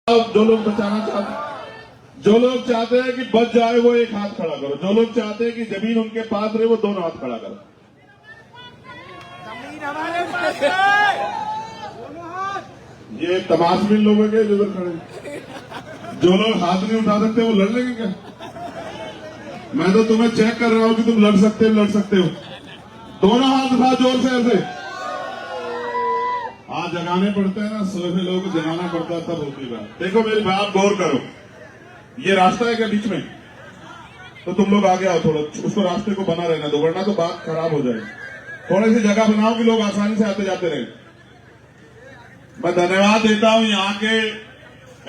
जो लोग बचाना चाहते, जो लोग चाहते हैं कि बच जाए वो एक हाथ खड़ा करो, जो लोग चाहते हैं कि जमीन उनके पास रहे वो दोनों हाथ खड़ा करो। जमीन हमारे पास है। ये तमाशबीन लोग हैं जो इधर खड़े, जो लोग हाथ नहीं उठा सकते वो लड़ लेंगे क्या? मैं तो तुम्हें चेक कर रहा हूं कि तुम लड़ सकते हो। दोनों हाथ उठा जोर से ऐसे। हाथ जगाने पड़ते हैं ना, सोए हुए लोगों को जगाना पड़ता है, तब होती बात। देखो मेरी बात गौर करो, ये रास्ता है क्या बीच में? तो तुम लोग आगे आओ, थोड़ा उसको रास्ते को बना रहना दो, वरना तो बात खराब हो जाएगी। थोड़ी सी जगह बनाओ कि लोग आसानी से आते जाते रहे। मैं धन्यवाद देता हूं यहाँ के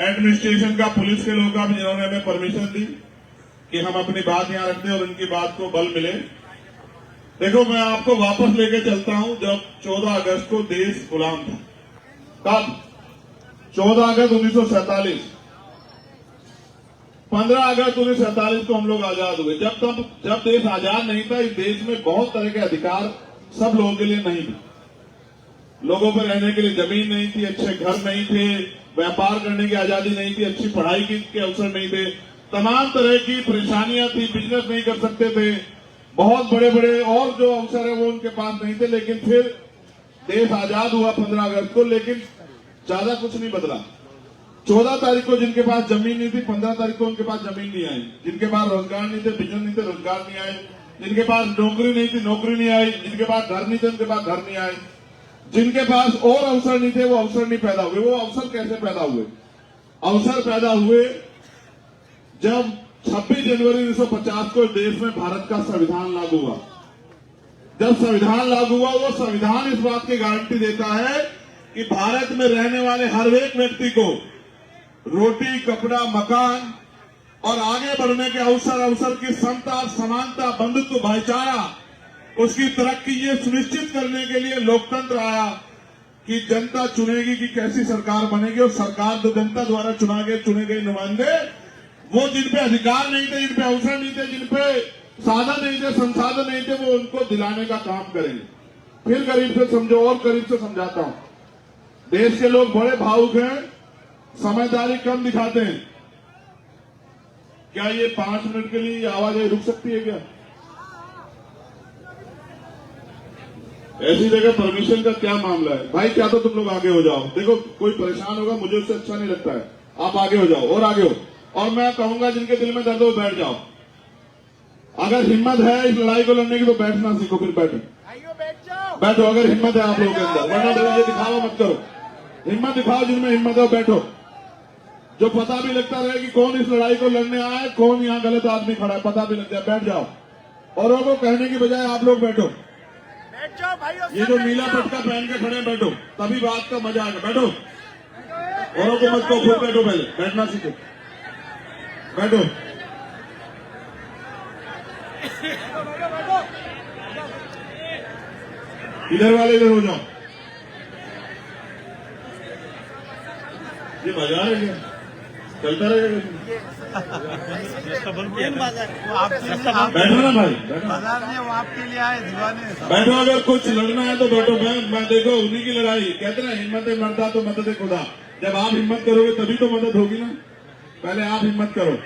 एडमिनिस्ट्रेशन का, पुलिस के लोगों का भी, जिन्होंने हमें परमिशन दी कि हम अपनी बात यहाँ रखते और उनकी बात को बल मिले। देखो मैं आपको वापस लेके चलता हूं, जब 14 अगस्त को देश गुलाम था। कब? 14 अगस्त 1947। 15 अगस्त 1947 को हम लोग आजाद हुए। जब देश आजाद नहीं था, इस देश में बहुत तरह के अधिकार सब लोगों के लिए नहीं थे। लोगों पर रहने के लिए जमीन नहीं थी, अच्छे घर नहीं थे, व्यापार करने की आजादी नहीं थी, अच्छी पढ़ाई के अवसर नहीं थे, तमाम तरह की परेशानियां थी, बिजनेस नहीं कर सकते थे, बहुत बड़े बड़े और जो अवसर है वो उनके पास नहीं थे। लेकिन फिर देश आजाद हुआ 15 अगस्त को, लेकिन ज्यादा कुछ नहीं बदला। 14 तारीख को जिनके पास जमीन नहीं थी, 15 तारीख को उनके पास जमीन नहीं आई। जिनके पास रोजगार नहीं थे, बिजनेस नहीं थे, रोजगार नहीं आए। जिनके पास नौकरी नहीं थी, नौकरी नहीं आई। जिनके पास घर नहीं थे, उनके पास घर नहीं आए। जिनके पास और अवसर नहीं थे, वो अवसर नहीं पैदा हुए। वो अवसर कैसे पैदा हुए? अवसर पैदा हुए जब 26 जनवरी 1950 को देश में भारत का संविधान लागू हुआ। जब संविधान लागू हुआ, वो संविधान इस बात की गारंटी देता है कि भारत में रहने वाले हर एक व्यक्ति को रोटी, कपड़ा, मकान और आगे बढ़ने के अवसर की समता, समानता, बंधुत्व, भाईचारा, उसकी तरक्की, ये सुनिश्चित करने के लिए लोकतंत्र आया कि जनता चुनेगी कि कैसी सरकार बनेगी। और सरकार जो जनता द्वारा चुने गए नुमाइंदे, वो जिन पे अधिकार नहीं थे, जिन पे अवसर नहीं थे, जिन पे साधन नहीं थे, संसाधन नहीं थे, वो उनको दिलाने का काम करेंगे। फिर करीब से समझो, और करीब से समझाता हूं। देश के लोग बड़े भावुक हैं, समझदारी कम दिखाते हैं। क्या ये 5 मिनट के लिए आवाजें रुक सकती है क्या? ऐसी जगह परमिशन का क्या मामला है भाई? क्या तो तुम लोग आगे हो जाओ। देखो कोई परेशान होगा, मुझे उससे अच्छा नहीं लगता है। आप आगे हो जाओ और आगे हो। और मैं कहूंगा जिनके दिल में दर्द हो बैठ जाओ। अगर हिम्मत है इस लड़ाई को लड़ने की तो बैठना सीखो, फिर बैठो। बैठो अगर हिम्मत है आप लोगों के अंदर, वरना ये दिखावा मत करो। हिम्मत दिखाओ, जिनमें हिम्मत है बैठो। जो पता भी लगता रहे कि कौन इस लड़ाई को लड़ने आया है, कौन यहाँ गलत आदमी खड़ा है, पता भी लग जाए, बैठ जाओ। औरों को कहने की बजाय आप लोग बैठो। ये जो नीला पटका पहन के खड़े बैठो, तभी बात का मजा आएगा। बैठो, औरों को मत कहो, खुद बैठो, पहले बैठना सीखो। बैठो। इधर वाले इधर हो जाओ। ये बाजार है क्या? चलता रहेगा। बैठो ना भाई, बैठो। वो आपके लिए आए दीवाने। बैठो, अगर कुछ लड़ना है तो बैठो। मैं देखो उन्हीं की लड़ाई। कहते ना हिम्मत मरदा तो मदद खुदा। जब आप हिम्मत करोगे तभी तो मदद होगी ना। पहले आप हिम्मत करो।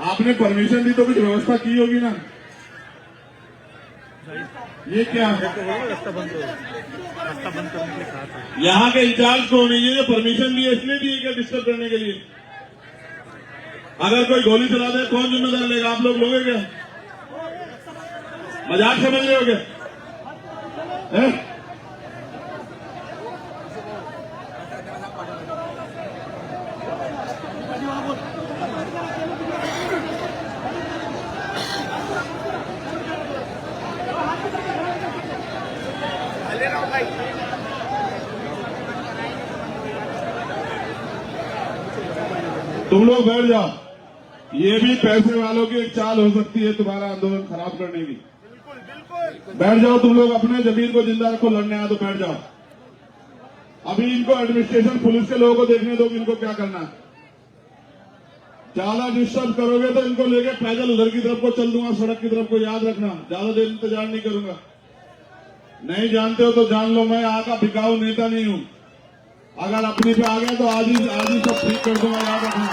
आपने परमिशन दी तो कुछ व्यवस्था की होगी ना। ये क्या है? रास्ता बंद करने के लिए कहा था। यहाँ के इंचार्ज कौन है? ये जो परमिशन दी है इसलिए दी है क्या? डिस्टर्ब करने के लिए। अगर कोई गोली चला दे कौन जिम्मेदार लेगा? आप लोग लोगे क्या? मजाक समझ रहे हो क्या? तुम लोग बैठ जाओ। ये भी पैसे वालों की एक चाल हो सकती है तुम्हारा आंदोलन खराब करने की। बैठ जाओ तुम लोग, अपने जमीन को जिंदा रखो। लड़ने आए तो बैठ जाओ। अभी इनको एडमिनिस्ट्रेशन, पुलिस के लोगों को देखने दो कि इनको क्या करना है। ज्यादा डिस्टर्ब करोगे तो इनको लेके पैदल उधर की तरफ को चल दूंगा, सड़क की तरफ को। याद रखना, ज्यादा देर इंतजार नहीं करूंगा। नहीं जानते हो तो जान लो, मैं यहाँ का बिकाऊ नेता नहीं हूं। अगर अपनी पे आ गया तो आज ही सब ठीक कर दूंगा, याद रखना।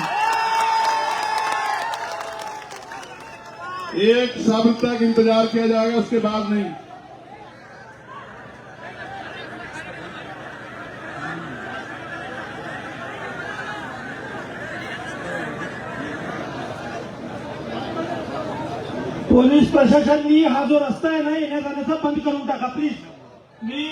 एक शब्द तक इंतजार किया जाएगा, उसके बाद नहीं। पोलीस प्रशासनाने हा जो रस्ता आहे ना येण्या जाण्याचा बंद करून टाका प्लीज। मी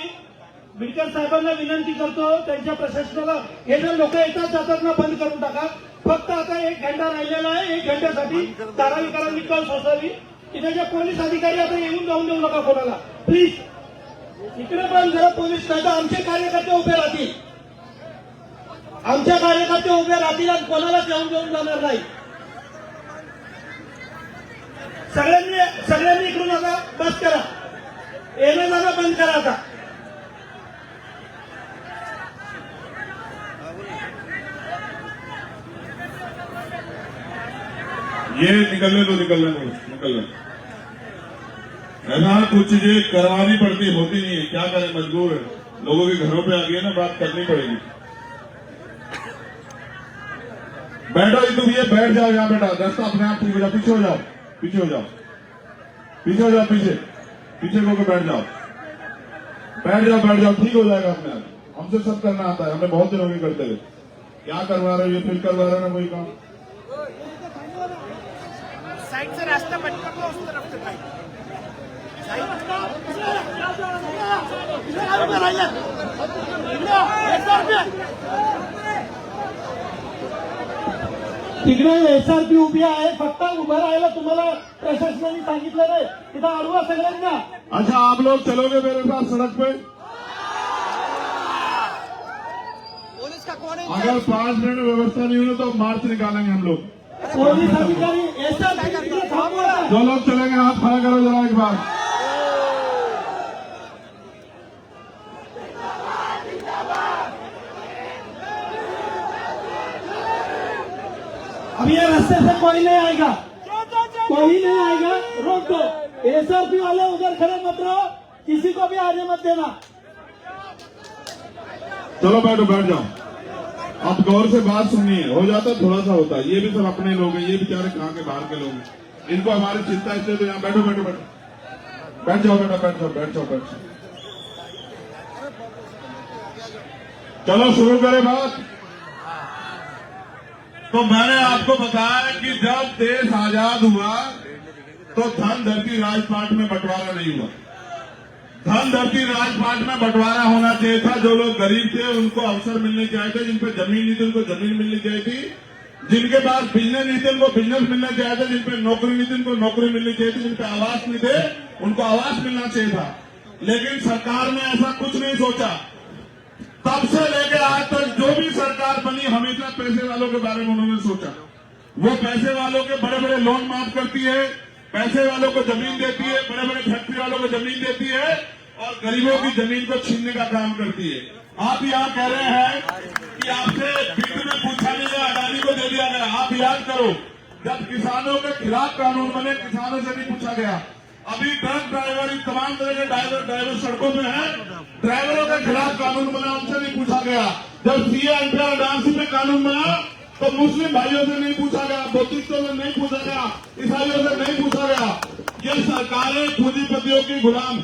बिडकर साहेबांना विनंती करतो, त्यांच्या प्रशासनाला हे जर लोक येतात जातात ना बंद करून टाका। फक्त आता 1 घंटा राहिलेला आहे, 1 घंट्यासाठी ताराविकारांनी कळ सोसावी। इथे जे पोलीस अधिकारी आता येऊन जाऊन देऊ नका कोणाला प्लीज। इकडे पण जरा पोलीस नाही तर आमचे कार्यकर्ते उभे राहतील, आमच्या कार्यकर्ते उभे राहतील आणि कोणालाच येऊन देऊन जाणार नाही। सगळ्यांनी इकडून आता बस करा, येणं जाणं बंद करा आता। ये निकलने दो। ऐसा कुछ चीजें करवानी पड़ती, होती नहीं है, क्या करें, मजबूर है। लोगों के घरों पे आ गई ना, बात करनी पड़ेगी। बैठो ही तुम, ये बैठ जाओ यहाँ, बेटा रास्ता अपने आप ठीक हो जाओ। पीछे हो जाओ, पीछे हो जाओ, पीछे हो जाओ, पीछे होकर बैठ जाओ, ठीक हो जाएगा अपने आप। हमसे सब करना आता है, हमें बहुत दिन हो गए करते हुए। क्या करवा रहे हो, ये फिर करवा रहे हो ना वही काम। साइड से रास्ता बंद कर दो, उस तरफ से तिकडे एसआरपी उभी आहे, फक्त उभं राहायला तुम्हाला प्रशासनाने सांगितलं नाही, तिथं अडवा सगळ्यांना। अच्छा, आप लोग चलोगे मेरे साथ सड़क पे? पुलिस का कौन है? अगर 5 मिनट में व्यवस्था नहीं हुई तो मार्च निकालेंगे हम लोग। पोलीस अधिकारी एसआरपी थांबवा। जो लोग चलेंगे हाथ खड़ा करो जरा एक बार। अब ये रास्ते से कोई नहीं आएगा, रोक दो। एसआरपी वाले उधर खड़े मत रहो, किसी को भी आने मत देना। चलो बैठ जाओ। अब गौर से बात सुनिए, हो जाता थोड़ा सा होता है। ये भी सब अपने लोग हैं, ये बेचारे कहाँ के बाहर के लोग हैं, इनको हमारी चिंता इसलिए तो यहाँ बैठो। बैठ जाओ बेटा, बैठ जाओ। चलो शुरू करें बात। तो मैंने आपको बताया कि जब देश आजाद हुआ तो धन धरती राजपाट में बंटवारा नहीं हुआ। धन धरती राजपाट में बंटवारा होना चाहिए था। जो लोग गरीब थे उनको अवसर मिलने चाहिए थे, जिन पे जमीन नहीं थी उनको जमीन मिलनी चाहिए थी, जिनके पास बिजनेस नहीं थे उनको बिजनेस मिलना चाहिए था, जिन पे नौकरी नहीं थी उनको नौकरी मिलनी चाहिए थी, जिन पे आवास नहीं थे उनको आवास मिलना चाहिए था। लेकिन सरकार ने ऐसा कुछ नहीं सोचा। तब से लेकर आज तक जो भी सरकार बनी हमेशा पैसे वालों के बारे में उन्होंने सोचा। वो पैसे वालों के बड़े बड़े लोन माफ करती है, पैसे वालों को जमीन देती है, बड़े बड़े फैक्ट्री वालों को जमीन देती है और गरीबों की जमीन को छीनने का काम करती है। आप यहाँ कह रहे हैं कि आपसे बीच में पूछा नहीं गया, अडानी को दे दिया गया। आप याद करो, जब किसानों के खिलाफ कानून बने किसानों से नहीं पूछा गया। अभी ट्रक ड्राइवर, तमाम तरह के ड्राइवर सड़कों में है, ड्राइवरों के खिलाफ कानून बना, उनसे नहीं पूछा गया। जब सीए एनपीआर डांसी पे कानून बना तो मुस्लिम भाइयों से नहीं पूछा गया, बौद्धिस्टों से नहीं पूछा गया, ईसाइयों से नहीं पूछा गया। ये सरकारें पूंजीपतियों की गुलाम।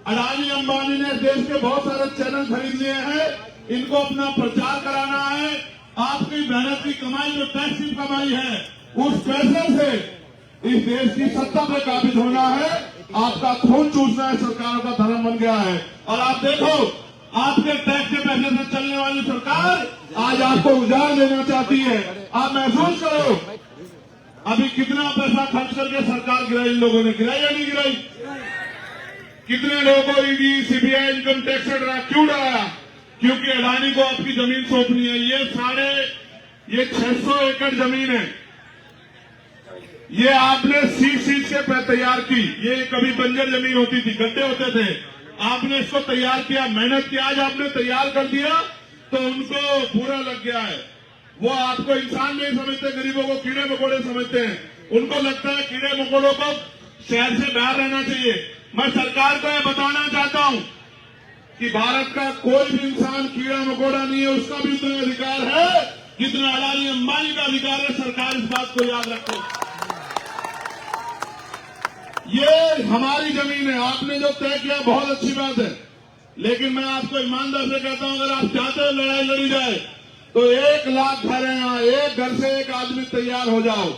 अडानी अंबानी ने देश के बहुत सारे चैनल खरीद लिए हैं, इनको अपना प्रचार कराना है। आपकी मेहनत की कमाई जो टैक्स की कमाई है, उस पैसे से इस देश की सत्ता पे काबिज होना है। आपका खून चूसना है, सरकारों का धर्म बन गया है। और आप देखो, आपके टैक्स के पैसे से चलने वाली सरकार आज आपको उजाड़ देना चाहती है। आप महसूस करो, अभी कितना पैसा खर्च करके सरकार गिराई, इन लोगों ने गिराई या नहीं गिराई? कितने लोगों को ईडी, सीबीआई, इनकम टैक्स से डरा, क्यों डराया? क्योंकि अडानी को आपकी जमीन सौंपनी है। ये 600 एकड़ जमीन है, ये आपने सींच के तैयार की। ये कभी बंजर जमीन होती थी, गड्ढे होते थे, आपने इसको तैयार किया, मेहनत किया, आज आपने तैयार कर दिया तो उनको पूरा लग गया है। वो आपको इंसान नहीं समझते, गरीबों को कीड़े मकोड़े समझते हैं। उनको लगता है कीड़े मकोड़ों को शहर से बाहर रहना चाहिए। मैं सरकार को यह बताना चाहता हूं कि भारत का कोई भी इंसान कीड़ा मकोड़ा नहीं है, उसका भी उतना अधिकार है जितना अडानी अंबानी का अधिकार है। सरकार इस बात को याद रखे। ये हमारी जमीन है, आपने जो तय किया बहुत अच्छी बात है, लेकिन मैं आपको ईमानदार से कहता हूं, अगर आप चाहते हो लड़ाई लड़ी जाए तो 1 लाख घर है यहाँ, एक घर से एक आदमी तैयार हो जाओ,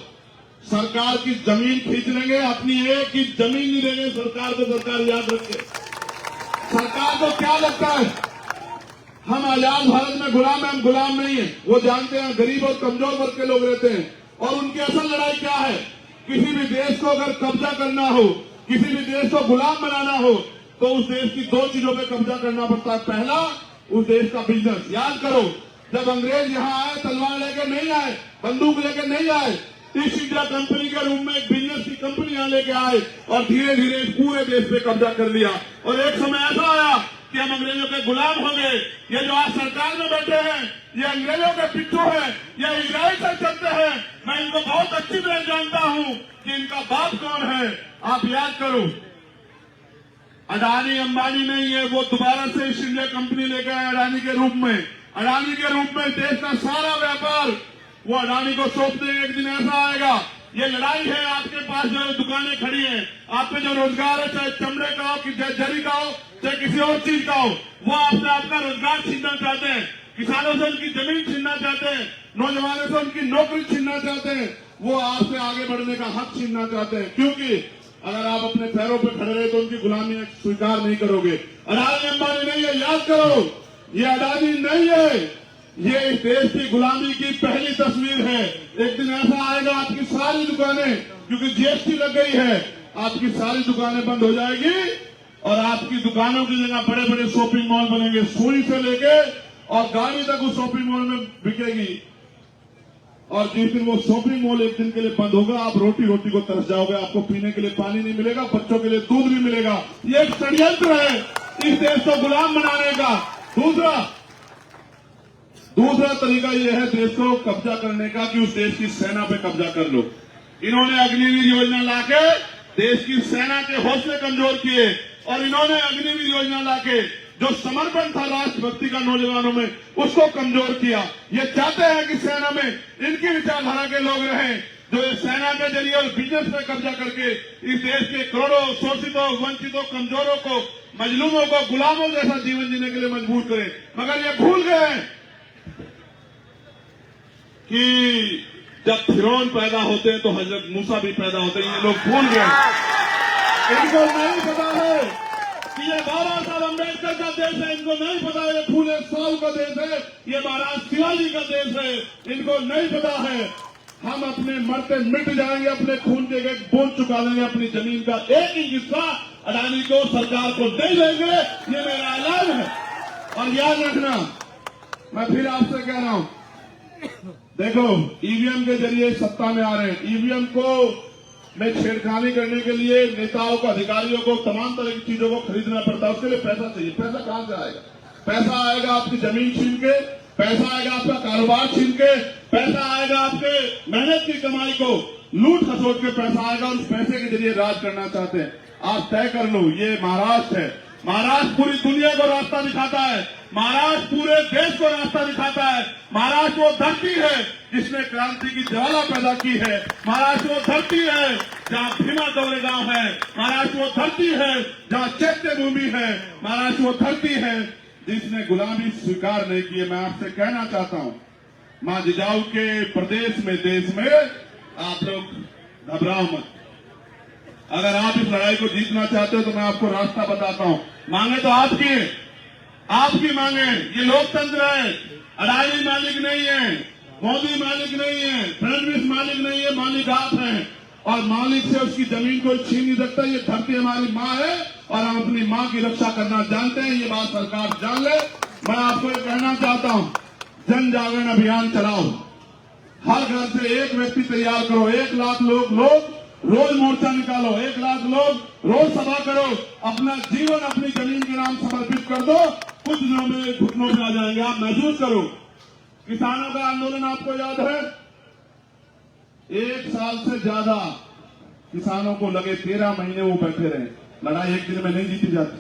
सरकार की जमीन खींच लेंगे, अपनी एक ही जमीन नहीं देंगे सरकार को। सरकार याद रखे, सरकार को क्या लगता है हम आजाद भारत में गुलाम हैं? हम गुलाम नहीं है। वो जानते हैं गरीब और कमजोर वर्ग के लोग रहते हैं, और उनकी असल लड़ाई क्या है? किसी भी देश को अगर कब्जा करना हो, किसी भी देश को गुलाम बनाना हो, तो उस देश की 2 चीजों पे कब्जा करना पड़ता है। पहला, उस देश का बिजनेस। याद करो, जब अंग्रेज यहाँ आए तलवार लेकर नहीं आए, बंदूक लेकर नहीं आए, ईस्ट इंडिया कंपनी के रूप में एक बिजनेस की कंपनी यहाँ लेके आए और धीरे धीरे पूरे देश पे कब्जा कर लिया। और एक समय ऐसा आया कि हम अंग्रेजों के गुलाम हो गए। ये जो आज सरकार में बैठे हैं, ये अंग्रेजों के पिट्ठू हैं, ये इजराइल से चलते हैं। मैं इनको बहुत अच्छी तरह जानता हूं कि इनका बाप कौन है। आप याद करो, अडानी अंबानी नहीं है, वो दोबारा से ईस्ट इंडिया कंपनी लेकर आए अडानी के रूप में। अडानी के रूप में देश का सारा व्यापार वो अडानी को सौंप देंगे। एक दिन ऐसा आएगा, ये लड़ाई है। आपके पास जो दुकानें खड़ी हैं, आप पे जो रोजगार है, चाहे चमड़े का हो, चाहे जरी का हो, चाहे किसी और चीज का हो, वो आपसे आपका रोजगार छीनना चाहते हैं, किसानों से उनकी जमीन छीनना चाहते हैं, नौजवानों से उनकी नौकरी छीनना चाहते हैं, वो आपसे आगे बढ़ने का हक छीनना चाहते हैं। क्योंकि अगर आप अपने पैरों पर खड़े रहे तो उनकी गुलामी स्वीकार नहीं करोगे। अडानी अंबानी नहीं है, याद करो, ये अडानी नहीं है, ये इस देश की गुलामी की पहली तस्वीर है। एक दिन ऐसा आएगा, आपकी सारी दुकानें, क्योंकि जीएसटी लग गई है, आपकी सारी दुकानें बंद हो जाएगी और आपकी दुकानों की जगह बड़े बड़े शॉपिंग मॉल बनेंगे। सुई से लेके और गाड़ी तक उस शॉपिंग मॉल में बिकेगी। और जिस दिन वो शॉपिंग मॉल एक दिन के लिए बंद होगा, आप रोटी रोटी को तरस जाओगे, आपको पीने के लिए पानी नहीं मिलेगा, बच्चों के लिए दूध नहीं मिलेगा। ये एक षड्यंत्र है इस देश को गुलाम बनाने का। दूसरा तरीका यह है देश को कब्जा करने का कि उस देश की सेना पे कब्जा कर लो। इन्होंने अग्निवीर योजना लाके देश की सेना के हौसले कमजोर किए, और इन्होंने अग्निवीर योजना लाके जो समर्पण था राष्ट्रभक्ति का नौजवानों में, उसको कमजोर किया। ये चाहते हैं कि सेना में इनकी विचारधारा के लोग रहें, जो इस सेना के जरिए और बिजनेस पे कब्जा करके इस देश के करोड़ों शोषितों, वंचितों, कमजोरों को, मजलूमों को गुलामों जैसा जीवन जीने के लिए मजबूर करें। मगर ये भूल गए कि जब फिरौन पैदा होते हैं तो हजरत मूसा भी पैदा होते हैं। ये लोग भूल गए, इनको नहीं पता है कि ये बाबा साहब अम्बेडकर का देश है। इनको नहीं पता है ये फूले साहू का देश है, ये महाराज शिवाजी का देश है। इनको नहीं पता है हम अपने मरते मिट जाएंगे, अपने खून के एक बूंद चुका देंगे, अपनी जमीन का एक ही हिस्सा अडानी को, सरकार को दे देंगे। ये मेरा ऐलान है। और याद रखना, मैं फिर आपसे कह रहा हूं, देखो ईवीएम के जरिए सत्ता में आ रहे हैं। ईवीएम को में छेड़खानी करने के लिए नेताओं को, अधिकारियों को तमाम तरह की चीजों को खरीदना पड़ता है। उसके लिए पैसा चाहिए। पैसा कहां से आएगा? पैसा आएगा आपकी जमीन छीन के, पैसा आएगा आपका कारोबार छीन के, पैसा आएगा आपके मेहनत की कमाई को लूट खसोट के पैसा आएगा। उस पैसे के जरिए राज करना चाहते हैं। आप तय कर लो, ये महाराष्ट्र है। महाराष्ट्र पूरी दुनिया को रास्ता दिखाता है, महाराष्ट्र पूरे देश को रास्ता दिखाता है। महाराष्ट्र वो धरती है जिसने क्रांति की ज्वाला पैदा की है। महाराष्ट्र वो धरती है जहां भीमा दौरे गांव है। महाराष्ट्र वो धरती है जहां चैत्य भूमि है। महाराष्ट्र वो धरती है जिसने गुलामी स्वीकार नहीं की है। मैं आपसे कहना चाहता हूं, मां जिजाऊ के प्रदेश में, देश में आप लोग घबराओ मत। अगर आप इस लड़ाई को जीतना चाहते हो तो मैं आपको रास्ता बताता हूं। मांगे तो आपकी मांगे। ये लोकतंत्र है। अडानी मालिक नहीं है, मोदी मालिक नहीं है, फडणवीस मालिक नहीं है, मालिक आप हैं। और मालिक से उसकी जमीन को छीन नहीं सकता। ये धरती हमारी मां है और हम अपनी मां की रक्षा करना जानते हैं। ये बात सरकार जान ले। मैं आपको ये कहना चाहता हूं, जन जागरण अभियान चलाओ। हर घर से एक व्यक्ति तैयार करो। 1 लाख लोग रोज मोर्चा निकालो। 1 लाख लोग रोज सभा करो। अपना जीवन अपनी जमीन के नाम समर्पित कर दो। कुछ दिनों में घुटनों में आ जाएंगे। आप महसूस करो। किसानों का आंदोलन आपको याद है, 1 साल से ज्यादा किसानों को लगे, 13 महीने वो बैठे रहे। लड़ाई एक दिन में नहीं जीती जाती।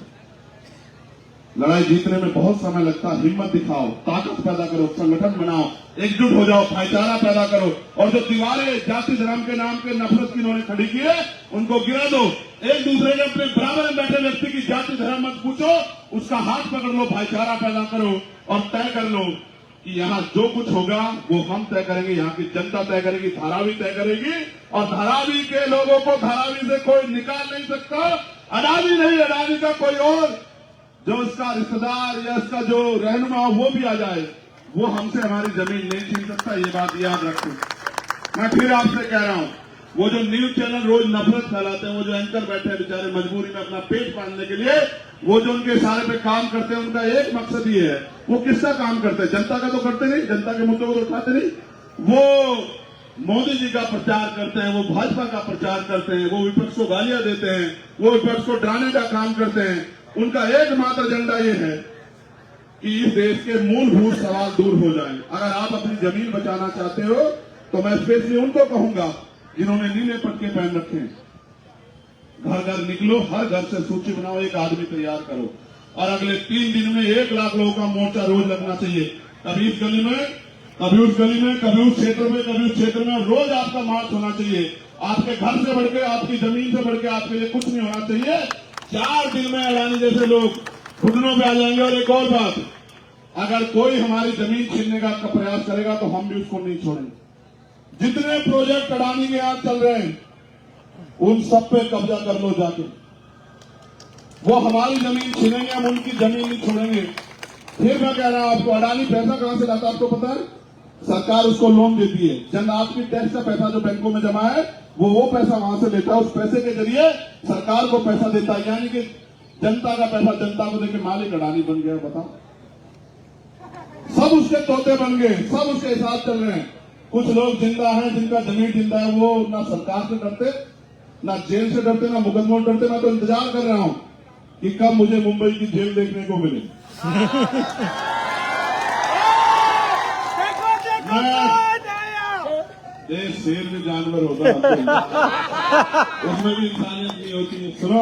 लड़ाई जीतने में बहुत समय लगता है। हिम्मत दिखाओ, ताकत पैदा करो, संगठन बनाओ, एकजुट हो जाओ, भाईचारा पैदा करो, और जो दीवारें जाति धर्म के नाम पे नफरत की इन्होंने खड़ी की है उनको गिरा दो। एक दूसरे के अपने बराबर में बैठे व्यक्ति की जाति धर्म मत पूछो, उसका हाथ पकड़ लो, भाईचारा पैदा करो और तय कर लो कि यहाँ जो कुछ होगा वो हम तय करेंगे, यहाँ की जनता तय करेगी, धारावी तय करेगी, और धारावी के लोगों को धारावी से कोई निकाल नहीं सकता। अडानी नहीं, अडानी का कोई और जो उसका रिश्तेदार या उसका जो रहनुमा हो वो भी आ जाए, वो हमसे हमारी जमीन नहीं छीन सकता। ये बात याद रखो। मैं फिर आपसे कह रहा हूं, वो जो न्यूज चैनल रोज नफरत फैलाते हैं, वो जो एंकर बैठे हैं बेचारे मजबूरी में अपना पेट पालने के लिए, वो जो उनके इशारे पे काम करते हैं, उनका एक मकसद ही है, वो किसका काम करते हैं? जनता का तो करते नहीं, जनता के मुद्दों को तो उठाते नहीं। वो मोदी जी का प्रचार करते हैं, वो भाजपा का प्रचार करते हैं, वो विपक्ष को गालियां देते हैं, वो विपक्ष को डराने का काम करते हैं। उनका एकमात्र एजेंडा ये है कि इस देश के मूलभूत सवाल दूर हो जाएं। अगर आप अपनी जमीन बचाना चाहते हो तो मैं स्पेशली उनको कहूंगा जिन्होंने नीले पटके पहन रखे हैं, घर घर निकलो, हर घर से सूची बनाओ, एक आदमी तैयार करो, और अगले 3 दिन में 1 लाख लोगों का मोर्चा रोज लगना चाहिए। कभी इस गली में, कभी उस गली में, कभी उस क्षेत्र में, कभी उस क्षेत्र में, रोज आपका मार्च होना चाहिए। आपके घर से बढ़ के, आपकी जमीन से बढ़ के आपके लिए कुछ नहीं होना चाहिए। 4 दिन में अडानी जैसे लोग घुटनों पे आ जाएंगे। और एक और बात, अगर कोई हमारी जमीन छीनने का प्रयास करेगा तो हम भी उसको नहीं छोड़ेंगे। जितने प्रोजेक्ट अडानी के यहां चल रहे हैं उन सब पे कब्जा कर लो जाके। वो हमारी जमीन छीनेंगे, हम उनकी जमीन नहीं छोड़ेंगे। फिर मैं कह रहा हूं आपको, अडानी पैसा कहां से लाता है आपको पता है? सरकार उसको लोन देती है, जन आपकी टैक्स का पैसा जो बैंकों में जमा है वो पैसा वहां से लेता है, उस पैसे के जरिए सरकार को पैसा देता है। यानी कि जनता का पैसा जनता को देकर मालिक अडानी बन गया। बताओ, सब उसके तोते बन गए, सब उसके साथ चल रहे हैं। कुछ लोग जिंदा हैं जिनका जमीन जिंदा है, वो ना सरकार से डरते, ना जेल से डरते, ना मुकदमों से डरते। मैं तो इंतजार कर रहा हूं कि कब मुझे मुंबई की जेल देखने को मिले। देश शेर में जानवर होता है, उसमें भी इंसानियत नहीं होती है। सुनो,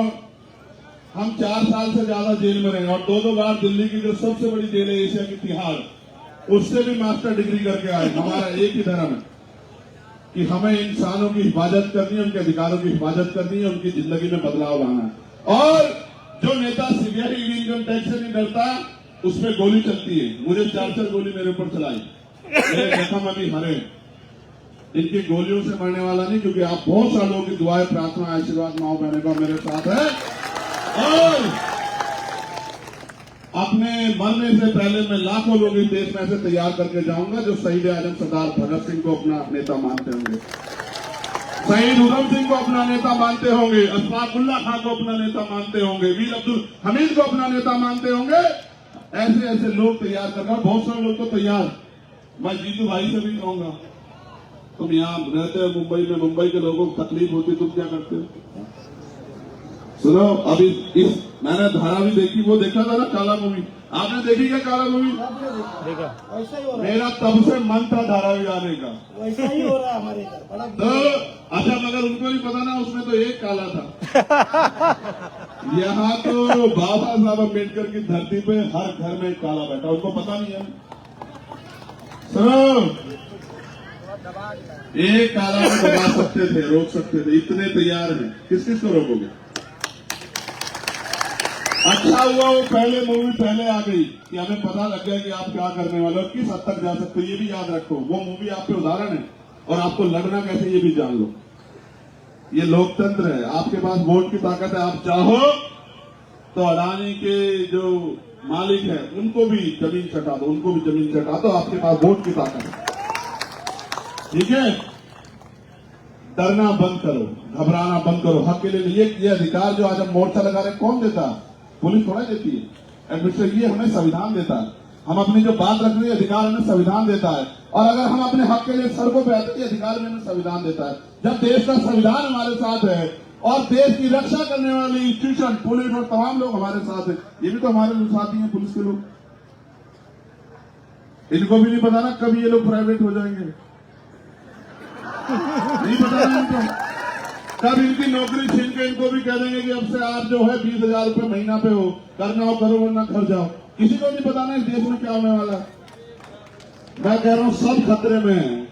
हम 4 साल से ज्यादा जेल में रहे और 2 बार दिल्ली की जो सबसे बड़ी जेल है एशिया की, तिहाड़, उससे भी मास्टर डिग्री करके आए। हमारा एक ही धर्म है कि हमें इंसानों की हिफाजत करनी है, उनके अधिकारों की हिफाजत करनी है, उनकी जिंदगी में बदलाव लाना है। और जो नेता सीबीआई इनकम टैक्स से नहीं डरता, उसमें गोली चलती है। मुझे 4 गोली मेरे ऊपर चलाई, मेरे जख्म अभी हरे। इनकी गोलियों से मरने वाला नहीं, क्योंकि आप बहुत सालों की दुआएं, प्रार्थना, आशीर्वाद माओ बहने का मेरे साथ है। और अपने मरने से पहले मैं लाखों लोग इस देश में ऐसे तैयार करके जाऊंगा जो शहीद आजम सरदार भगत सिंह को अपना नेता मानते होंगे, शहीद उधम सिंह को अपना नेता मानते होंगे, अशफाकुल्लाह खान को अपना नेता मानते होंगे, वीर अब्दुल हमीद को अपना नेता मानते होंगे। ऐसे ऐसे लोग तैयार कर रहा, बहुत सारे लोग तो तैयार। मैं जीतू भाई से भी कहूंगा, तुम यहाँ रहते हो मुंबई में, मुंबई के लोगों को तकलीफ होती, तुम क्या करते हो? सुनो, अभी इस मैंने धारावी देखी, वो देखा था ना काला मूवी, आपने देखी क्या काला मूवी? देखा। वैसा ही हो रहा मेरा तब से मन था धारावी आने का। है, वैसा ही हो रहा है हमारे इधर। बड़ा तो अच्छा, मगर उनको नहीं पता ना, उसमें तो एक काला था। यहाँ तो बाबा साहब अम्बेडकर की धरती पे हर घर में एक काला बैठा, उनको पता नहीं है। सुनो, एक काला को दबा सकते थे, रोक सकते थे, इतने तैयार हैं, किस किस को रोकोगे? अच्छा हुआ वो पहले मूवी पहले आ गई कि हमें पता लग गया कि आप क्या करने वाले हो, किस हद तक जा सकते हो, ये भी याद रखो। वो मूवी आप पे उदाहरण है, और आपको लड़ना कैसे ये भी जान लो। ये लोकतंत्र है, आपके पास वोट की ताकत है। आप चाहो तो अडानी के जो मालिक है उनको भी जमीन चटा दो, उनको भी जमीन चटा दो, आपके पास वोट की ताकत है। ठीक है, डरना बंद करो, घबराना बंद करो। हक के लिए ये अधिकार जो आज हम मोर्चा लगा रहे हैं, कौन देता है? पुलिस थोड़ा देती है, एडमिनिस्ट्रेशन, ये हमें संविधान देता है। हम अपनी जो बात रखने अधिकार हमें संविधान देता है, और अगर हम अपने हक के लिए सड़कों पर आते हैं, अधिकार में हमें संविधान देता है। जब देश का संविधान हमारे साथ है और देश की रक्षा करने वाली इंस्टीट्यूशन, पुलिस और तमाम लोग हमारे साथ है, ये भी तो हमारे साथ ही है पुलिस के लोग। इनको भी नहीं पता ना कभी ये लोग प्राइवेट हो जाएंगे, नहीं पता ना इनको। तब इनकी नौकरी छीन के इनको भी कह देंगे कि अब से आप जो है 20,000 रुपये महीना पे हो, करना हो करो वरना घर जाओ। किसी को नहीं पता ना इस देश में क्या होने वाला है। मैं कह रहा हूं सब खतरे में है,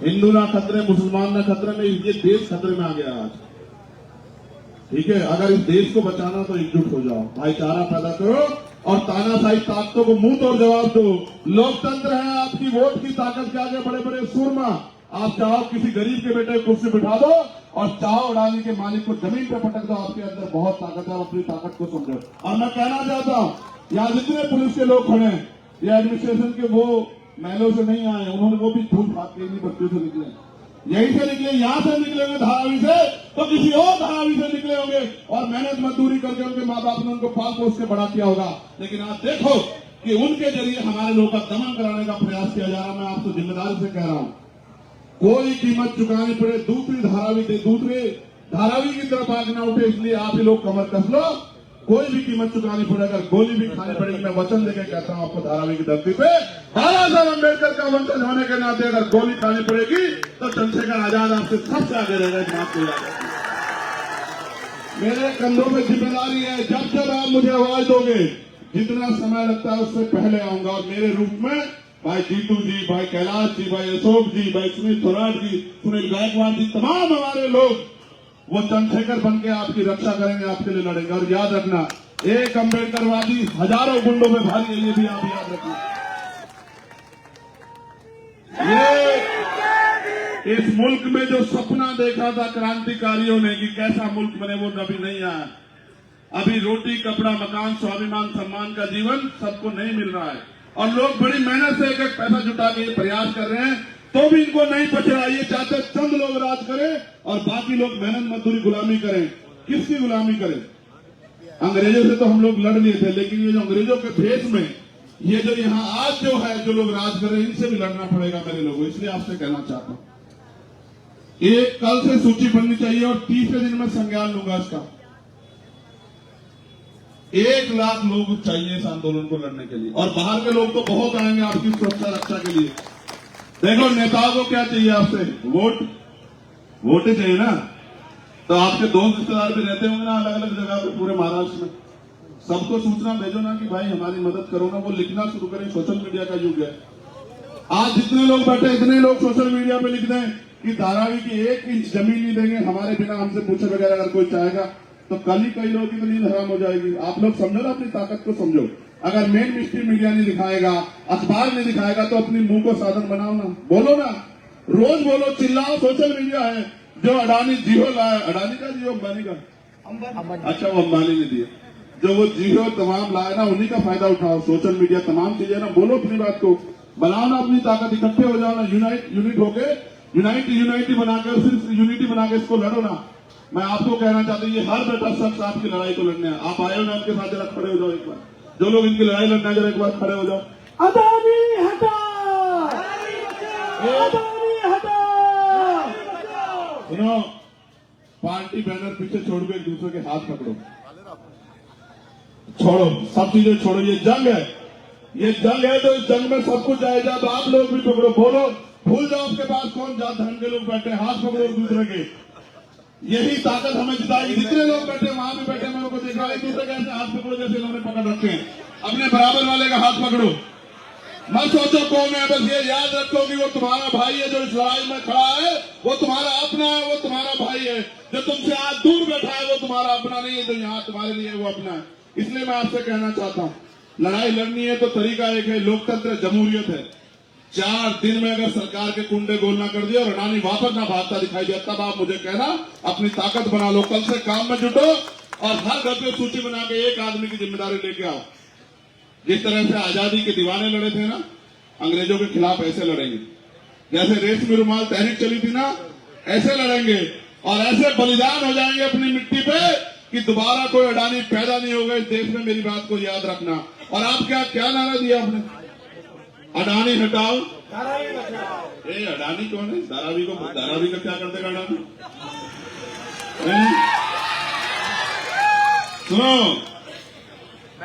हिंदू ना खतरे, मुसलमान ना खतरे में, ये देश खतरे में आ गया आज। ठीक है, अगर इस देश को बचाना तो एकजुट हो जाओ, भाईचारा पैदा करो और तानाशाही ताकतों को मुंह तोड़ जवाब दो। लोकतंत्र है आपकी वोट की ताकत के आगे बड़े बड़े सूरमा। आप चाहो किसी गरीब के बेटे को कुर्सी बिठा दो और चाहो अडानी के मालिक को जमीन पर पटक दो, आपके अंदर बहुत ताकत है, अपनी ताकत को समझो। और मैं कहना चाहता हूं, यहाँ जितने पुलिस के लोग खड़े हैं, ये एडमिनिस्ट्रेशन के वो महलों से नहीं आए, उन्होंने वो भी धूल भाग के इन्हीं बच्चों से निकले, यहीं से निकले, यहां से निकले होंगे धारावी से तो किसी और धारावी से निकले होंगे और मेहनत मजदूरी करके उनके माँ बाप ने उनको पाल पोस के बड़ा किया होगा। लेकिन आप देखो कि उनके जरिए हमारे लोगों का दमन कराने का प्रयास किया जा रहा है। मैं आपको जिम्मेदारी से कह रहा हूं, कोई कीमत चुकानी पड़े, दूसरी धारावी की तरफ आग न उठे, इसलिए आप ही लोग कमर कस लो। कोई भी कीमत चुकानी पड़े, अगर गोली भी खानी पड़ेगी, मैं वचन देकर कहता हूं आपको, धारावी की धरती पे बाबा साहब अम्बेडकर का वंशज होने के नाते अगर गोली खानी पड़ेगी तो चंद्रशेखर आजाद आपसे सबसे आगे रहेगा, इस बात को याद रखिए। मेरे कंधों में जिम्मेदारी है, जब जब आप मुझे आवाज दोगे, जितना समय लगता है उससे पहले आऊंगा और मेरे रूप में भाई जीतू जी, भाई कैलाश जी, भाई अशोक जी, भाई सुनील थोराट जी, सुनील गायकवाड़ जी, तमाम हमारे लोग वो चंद्रशेखर बन के आपकी रक्षा करेंगे, आपके लिए लड़ेंगे। और याद रखना, एक अम्बेडकरवादी हजारों गुंडों में भारी है, ये भी आप याद रखना। ये इस मुल्क में जो सपना देखा था क्रांतिकारियों ने कि कैसा मुल्क बने, वो अभी नहीं आया। अभी रोटी, कपड़ा, मकान, स्वाभिमान, सम्मान का जीवन सबको नहीं मिल रहा है और लोग बड़ी मेहनत से एक एक पैसा जुटा के प्रयास कर रहे हैं, तो भी इनको नहीं पहुंचा। ये चाहते चंद लोग राज करें और बाकी लोग मेहनत मजदूरी गुलामी करें। किसकी गुलामी करें? अंग्रेजों से तो हम लोग लड़ लिए थे, लेकिन ये जो अंग्रेजों के भेष में ये जो यहाँ आज जो है, जो लोग राज कर रहे हैं, इनसे भी लड़ना पड़ेगा मेरे लोगों। इसलिए आपसे कहना चाहता हूं, एक कल से सूची बननी चाहिए और 30वें दिन में संज्ञान लूंगा इसका। 1 लाख लोग चाहिए इस आंदोलन को लड़ने के लिए और बाहर के लोग तो बहुत आएंगे आपकी सुरक्षा रक्षा के लिए। देखो, नेताओं को क्या चाहिए आपसे? वोट ही चाहिए ना। तो आपके दोस्त रिश्तेदार भी रहते होंगे ना अलग अलग जगह पे पूरे महाराष्ट्र में, सबको सूचना भेजो ना कि भाई हमारी मदद करो ना, वो लिखना शुरू करें। सोशल मीडिया का युग है आज, जितने लोग बैठे इतने लोग सोशल मीडिया पे लिख दें कि धारावी की 1 इंच जमीन नहीं देंगे हमारे बिना, हमसे पूछे बगैर अगर कोई चाहेगा, तो कल ही कई लोगों की तो नींद हराम हो जाएगी। आप लोग समझो ना, अपनी ताकत को समझो। अगर मेन मिस्ट्री मीडिया नहीं दिखाएगा, अखबार नहीं दिखाएगा, तो अपनी मुंह को साधन बनाओ ना, बोलो ना, रोज बोलो, चिल्लाओ। सोशल मीडिया है जो अडानी जियो लाए, अडानी का जियो, अंबानी का, अच्छा वो अंबानी ने दिए, जो वो जियो तमाम लाए ना, उन्हीं का फायदा उठाओ। सोशल मीडिया तमाम चीजें ना, बोलो अपनी बात को, बनाओ ना अपनी ताकत, इकट्ठे हो जाओ ना, यूनिट होके यूनिटी बनाकर, सिर्फ यूनिटी बनाकर इसको लड़ो ना। मैं आपको कहना चाहता हूँ, ये हर बेटा शख्स आपकी लड़ाई को लड़ने है। आप आए हो ना, इनके साथ जरा खड़े हो जाओ एक बार, जो लोग इनकी लड़ाई लड़ना है जरा एक बार खड़े हो जाओ। अडानी हटा, अडानी हटा। सुनो, पार्टी बैनर पीछे छोड़ के एक दूसरे के हाथ पकड़ो, छोड़ो सब चीजें छोड़ो। ये जंग है, ये जंग है, तो इस जंग में सब कुछ आएगा। अब आप लोग भी पकड़ो, बोलो, भूल जाओ आपके पास कौन जात धर्म के लोग बैठे, हाथ पकड़ो एक दूसरे के। यही ताकत हमें जिताएगी। जितने लोग बैठे वहां भी बैठे, मैं उनको देख रहा हूं, एक दूसरे के ऐसे हाथ पकड़ो जैसे इन्होंने पकड़ रखे हैं। अपने बराबर वाले का हाथ पकड़ो, मत सोचो कौन है, बस ये याद रखो कि वो तुम्हारा भाई है, जो इस लड़ाई में खड़ा है वो तुम्हारा अपना है, वो तुम्हारा भाई है। जो तुमसे आज दूर बैठा है वो तुम्हारा अपना नहीं है, जो यहाँ तुम्हारे लिए वो अपना है। इसलिए मैं आपसे कहना चाहता हूँ, लड़ाई लड़नी है तो तरीका एक है, लोकतंत्र, जमहूरियत है। 4 दिन में अगर सरकार के कुंडे गोलना कर दिया और अडानी वापस ना भागता दिखाई दिया, तब आप मुझे कहना अपनी ताकत बना लो, कल से काम में जुटो और हर घर पे सूची बना के एक आदमी की जिम्मेदारी लेके आओ। जिस तरह से आजादी के दीवाने लड़े थे ना, अंग्रेजों के खिलाफ ऐसे लड़ेंगे। जैसे रेशमी रुमाल तहरीक चली थी ना, ऐसे लड़ेंगे और ऐसे बलिदान हो जाएंगे अपनी मिट्टी पे कि दोबारा कोई अडानी पैदा नहीं होगा इस देश में। मेरी बात को याद रखना। और आप क्या नारा दिया आपने? अडानी हटाओ, ए अडानी कौन है? धारावी का क्या कर देगा अडानी? सुनो,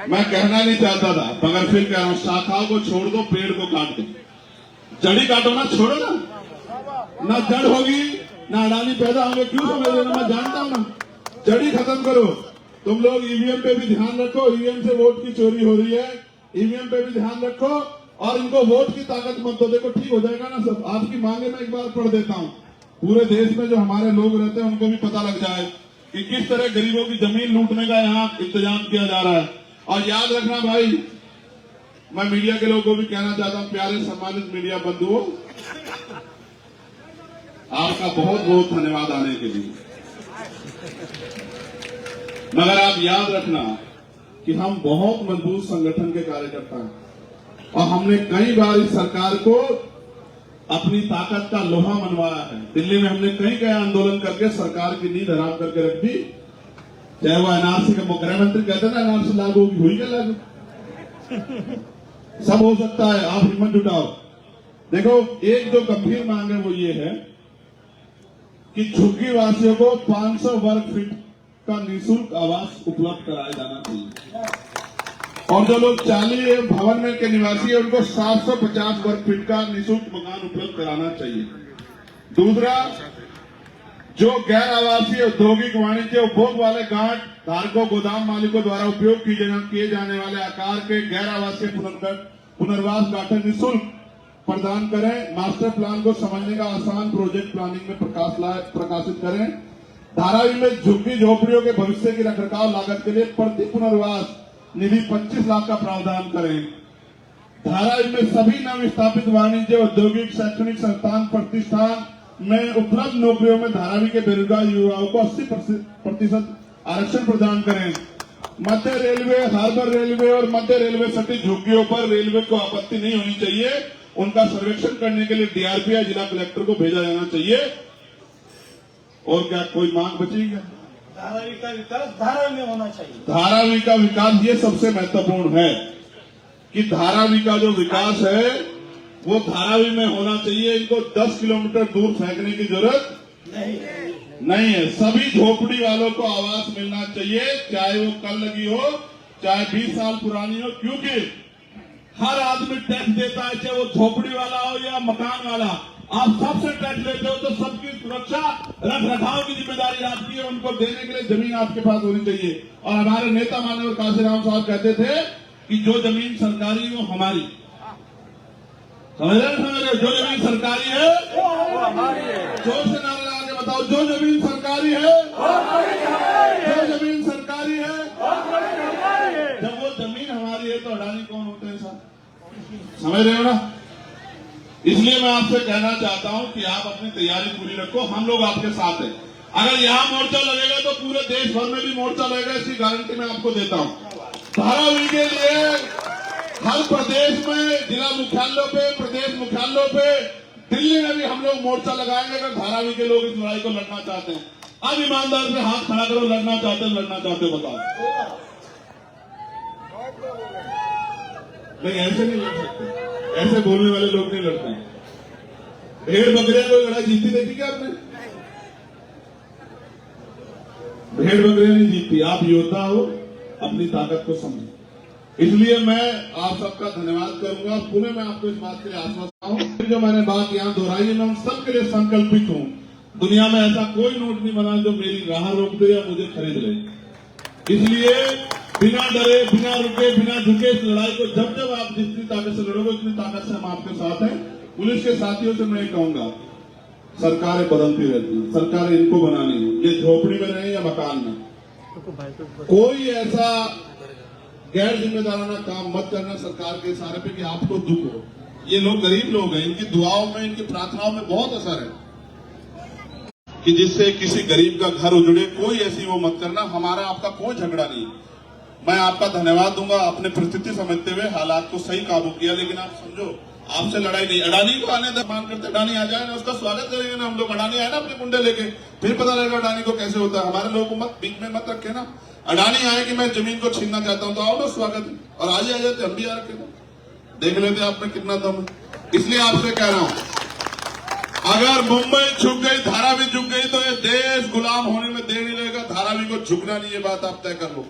मैं कहना नहीं चाहता था मगर फिर कह रहा हूं, शाखाओं को छोड़ दो, पेड़ को काट दो। जड़ी काटो ना, छोड़ो ना, ना जड़ होगी ना अडानी पैदा होंगे, क्यों समझ रहे ना, मैं जानता हूं ना। जड़ी खत्म करो। तुम लोग ईवीएम पे भी ध्यान रखो, ईवीएम से वोट की चोरी हो रही है, ईवीएम पे भी ध्यान रखो और इनको वोट की ताकत मत दो। देखो ठीक हो जाएगा ना सब। आपकी मांगे मैं एक बार पढ़ देता हूं, पूरे देश में जो हमारे लोग रहते हैं उनको भी पता लग जाए कि किस तरह गरीबों की जमीन लूटने का यहाँ इंतजाम किया जा रहा है। और याद रखना भाई, मैं मीडिया के लोगों को भी कहना चाहता हूं, प्यारे सम्मानित मीडिया बंधुओं, आपका बहुत बहुत धन्यवाद आने के लिए। मगर आप याद रखना कि हम बहुत मजबूत संगठन के कार्यकर्ता हैं और हमने कई बार इस सरकार को अपनी ताकत का लोहा मनवाया है। दिल्ली में हमने कई आंदोलन करके सरकार की नींद हराम करके रख दी। चाहे वो एनआरसी का गृह मंत्री कहते हैं ना, एनआरसी लागू होगी, हुई क्या लागू? सब हो सकता है, आप हिम्मत जुटाओ। देखो, एक जो गंभीर मांग है वो ये है कि झुग्गी वासियों को 500 वर्ग फीट का निःशुल्क आवास उपलब्ध कराया जाना चाहिए और जो लोग 40 भवन में के निवासी है उनको 750 वर्ग फीट का निःशुल्क मकान उपलब्ध कराना चाहिए। दूसरा, जो गैर आवासीय औद्योगिक वाणिज्य उपभोग वाले गांठ धारकों गोदाम मालिकों द्वारा उपयोग किए जाने वाले आकार के गैर आवासीय पुनर्वास गांठें निःशुल्क प्रदान करें। मास्टर प्लान को समझने का आसान प्रोजेक्ट प्लानिंग में प्रकाशित करें। धारावी में झुग्गी झोपड़ियों के भविष्य की रखरखाव लागत के लिए प्रति पुनर्वास निधि 25 लाख का प्रावधान करें। धारावी में सभी नव स्थापित वाणिज्य औद्योगिक शैक्षणिक संस्थान प्रतिष्ठान में उपलब्ध नौकरियों में धारावी के बेरोजगार युवाओं को 80% आरक्षण प्रदान करें। मध्य रेलवे, हार्बर रेलवे और मध्य रेलवे सटी झुग्गियों पर रेलवे को आपत्ति नहीं होनी चाहिए। उनका सर्वेक्षण करने के लिए डीआरपी या जिला कलेक्टर को भेजा जाना चाहिए। और क्या कोई मांग बची क्या? धारावी का विकास धारावी में होना चाहिए। धारावी का विकास, ये सबसे महत्वपूर्ण है कि धारावी का जो विकास है वो धारावी में होना चाहिए। इनको 10 किलोमीटर दूर फेंकने की जरूरत नहीं है। सभी झोपड़ी वालों को आवास मिलना चाहिए, चाहे वो कल लगी हो, चाहे 20 साल पुरानी हो, क्योंकि हर आदमी टैक्स देता है, चाहे वो झोपड़ी वाला हो या मकान वाला। आप सबसे टैक्स लेते हो तो सबकी सुरक्षा रख रखाव की जिम्मेदारी आपकी है। उनको देने के लिए जमीन आपके पास होनी चाहिए। और हमारे नेता माननीय काशीराम साहब कहते थे कि जो जमीन सरकारी है वो हमारी। समझ रहे? जो जमीन सरकारी है वो हमारी है। जोर से नारा लगा के बताओ, जो जमीन सरकारी है वो हमारी है। जो जमीन सरकारी है वो हमारी है। जब वो जमीन हमारी है तो अडानी कौन होते हैं साहब? समझ रहे हो ना? इसलिए मैं आपसे कहना चाहता हूं कि आप अपनी तैयारी पूरी रखो, हम लोग आपके साथ हैं। अगर यहां मोर्चा लगेगा तो पूरे देश भर में भी मोर्चा लगेगा, इसकी गारंटी मैं आपको देता हूं। धारावी के लिए हर प्रदेश में, जिला मुख्यालयों पे, प्रदेश मुख्यालयों पे, दिल्ली में भी हम लोग मोर्चा लगाएंगे अगर धारावी के लोग इस लड़ाई को लड़ना चाहते हैं। अब ईमानदार से हाथ खड़ा करो, लड़ना चाहते हो बताओ। नहीं, ऐसे नहीं लड़ सकते, ऐसे बोलने वाले लोग नहीं लड़ते हैं। भेड़ बकरियां कोई लड़ाई जीती देखी क्या आपने? भेड़ बकरियां नहीं जीतती। आप योद्धा हो, अपनी ताकत को समझो। इसलिए मैं आप सबका धन्यवाद करूंगा। पुनः मैं आपको इस बात के लिए आश्वस्त हूं, जो मैंने बात यहां दोहराई है, मैं उन सबके लिए संकल्पित हूं। दुनिया में ऐसा कोई नोट नहीं बना जो मेरी राह रोक दे या मुझे खरीद ले। इसलिए बिना डरे, बिना रुके, बिना झुके इस लड़ाई को जब जब आप जितनी ताकत से लड़ोगे उतनी ताकत से हम आपके साथ हैं। पुलिस के साथियों से मैं कहूंगा, सरकारें बदलती रहती हैं, सरकारें इनको बनानी है, ये झोपड़ी में रहे या मकान में। कोई ऐसा गैर जिम्मेदाराना काम मत करना सरकार के इशारे पे कि आपको दुख हो। ये लोग गरीब लोग हैं, इनकी दुआओं में, इनकी प्रार्थनाओं में बहुत असर है कि जिससे किसी गरीब का घर उजड़े। कोई ऐसी वो मत करना। हमारा आपका कोई झगड़ा नहीं। मैं आपका धन्यवाद दूंगा, अपने परिस्थिति समझते हुए हालात को सही काबू किया। लेकिन आप समझो, आपसे लड़ाई नहीं। अडानी को आने दे, मान करते अडानी आ जाए ना, उसका स्वागत करेंगे ना हम लोग। अडानी आए ना अपने कुंडे लेके, फिर पता लगेगा अडानी को कैसे होता है। हमारे लोगों को मत बीच में मत रखे ना। अडानी आए कि मैं जमीन को छीनना चाहता हूं तो आओ ना, स्वागत है। और आज ही आ जाते, हम भी आ रखे, देख लेते आप में कितना दम है। इसलिए आपसे कह रहा हूं, अगर मुंबई झुक गई, धारावी झुक गई तो ये देश गुलाम होने में देर नहीं लगेगा। धारावी को झुकना नहीं, ये बात आप तय कर लो।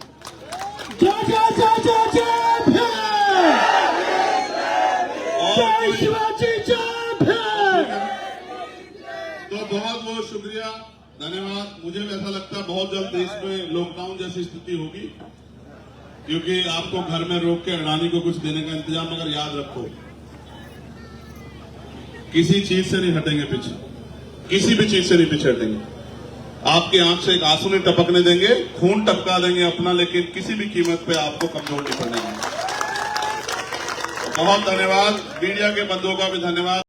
तो बहुत बहुत शुक्रिया, धन्यवाद। मुझे भी ऐसा लगता है बहुत जल्द देश में लॉकडाउन जैसी स्थिति होगी, क्योंकि आपको घर में रोक के अडानी को कुछ देने का इंतजाम, मगर याद रखो किसी चीज से नहीं हटेंगे पीछे, किसी भी चीज से नहीं पीछे हटेंगे। आपकी आंख से एक आंसू नहीं टपकने देंगे, खून टपका देंगे अपना, लेकिन किसी भी कीमत पे आपको कमजोर नहीं पड़ने देंगे। बहुत धन्यवाद। मीडिया के बंधुओं का भी धन्यवाद।